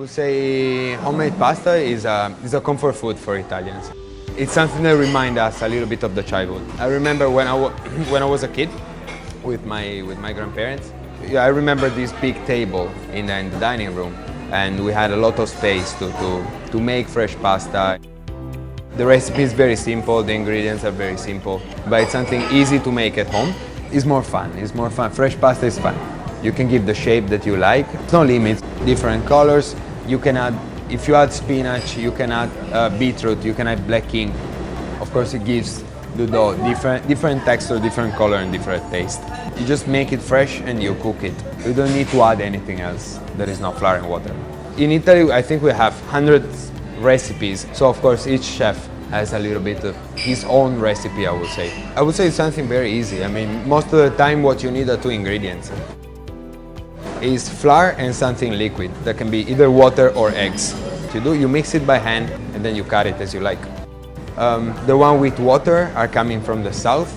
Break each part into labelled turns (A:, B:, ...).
A: would say homemade pasta is a comfort food for Italians. It's something that reminds us a little bit of the childhood. I remember when I was a kid with my grandparents. I remember this big table in the dining room, and we had a lot of space to make fresh pasta. The recipe is very simple, the ingredients are very simple, but it's something easy to make at home. It's more fun. Fresh pasta is fun. You can give the shape that you like. It's no limits. Different colors. You can add, if you add spinach, you can add beetroot, you can add black ink. Of course, it gives the dough different texture, different color, and different taste. You just make it fresh and you cook it. You don't need to add anything else that is not flour and water. In Italy, I think we have hundreds recipes. So of course, each chef has a little bit of his own recipe, I would say. I would say it's something very easy. I mean, most of the time what you need are two ingredients. Is flour and something liquid that can be either water or eggs. You mix it by hand and then you cut it as you like. The one with water are coming from the south.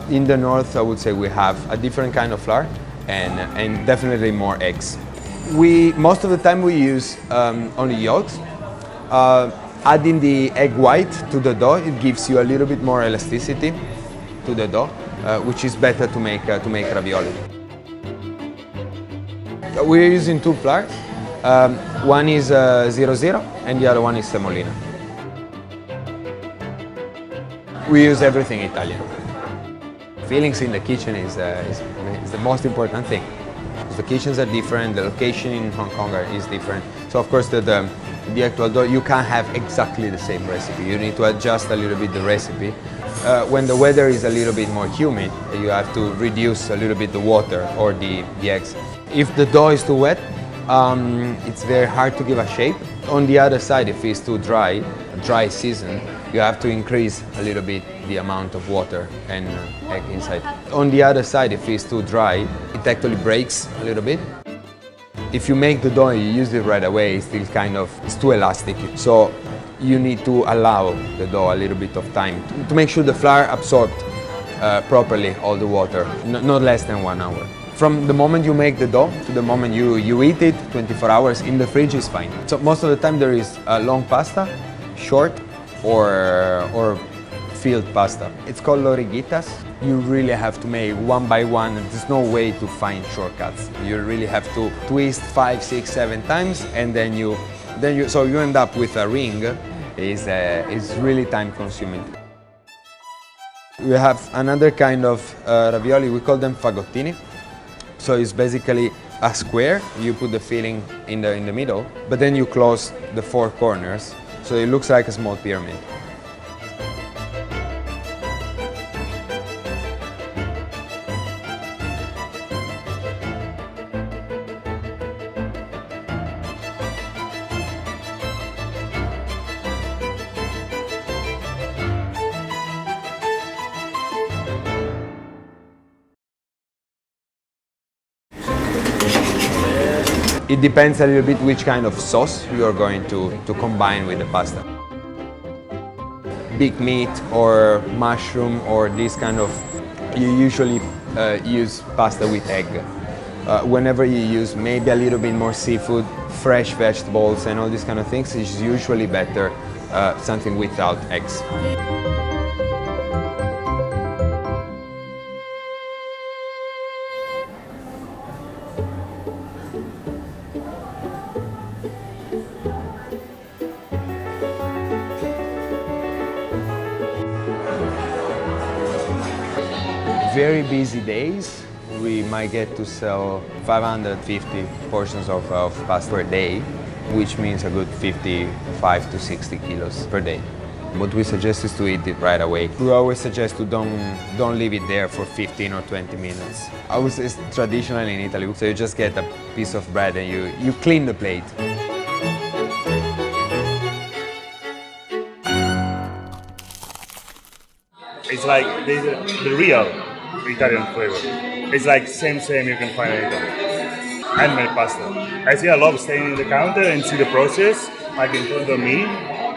A: In the north, I would say we have a different kind of flour and definitely more eggs. Most of the time we use only yolks. Adding the egg white to the dough, it gives you a little bit more elasticity to the dough, which is better to make ravioli. We're using two flours. One is 00 and the other one is semolina. We use everything Italian. Feelings in the kitchen is the most important thing. The kitchens are different, the location in Hong Kong is different. So of course the actual dough, you can't have exactly the same recipe. You need to adjust a little bit the recipe. When the weather is a little bit more humid, you have to reduce a little bit the water or the eggs. If the dough is too wet, it's very hard to give a shape. On the other side, if it's too dry season, you have to increase a little bit the amount of water and egg inside. On the other side, if it's too dry, it actually breaks a little bit. If you make the dough and you use it right away, it's too elastic. So you need to allow the dough a little bit of time to make sure the flour absorbed properly all the water, not less than 1 hour. From the moment you make the dough to the moment you eat it, 24 hours in the fridge is fine. So most of the time there is long pasta, short or filled pasta. It's called Lorighittas. You really have to make one by one. There's no way to find shortcuts. You really have to twist 5, 6, 7 times, and then you end up with a ring. It's really time consuming. We have another kind of ravioli. We call them Fagottini. So it's basically a square. You put the filling in the middle, but then you close the 4 corners, so it looks like a small pyramid. It depends a little bit which kind of sauce you are going to combine with the pasta. Big meat or mushroom or this kind of, you usually use pasta with egg. Whenever you use maybe a little bit more seafood, fresh vegetables and all these kind of things, it's usually better something without eggs. Very busy days, we might get to sell 550 portions of pasta per day, which means a good 55 to 60 kilos per day. What we suggest is to eat it right away. We always suggest to don't leave it there for 15 or 20 minutes. I would say it's traditional in Italy, so you just get a piece of bread and you clean the plate.
B: It's like the real Italian flavor. It's like same you can find in Italy. Handmade pasta. I see a lot of staying in the counter and see the process. I can put the meat.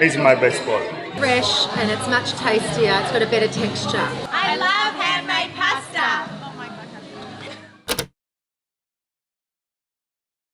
B: This is my best spot.
C: Fresh and it's much tastier. It's got a better texture.
D: I love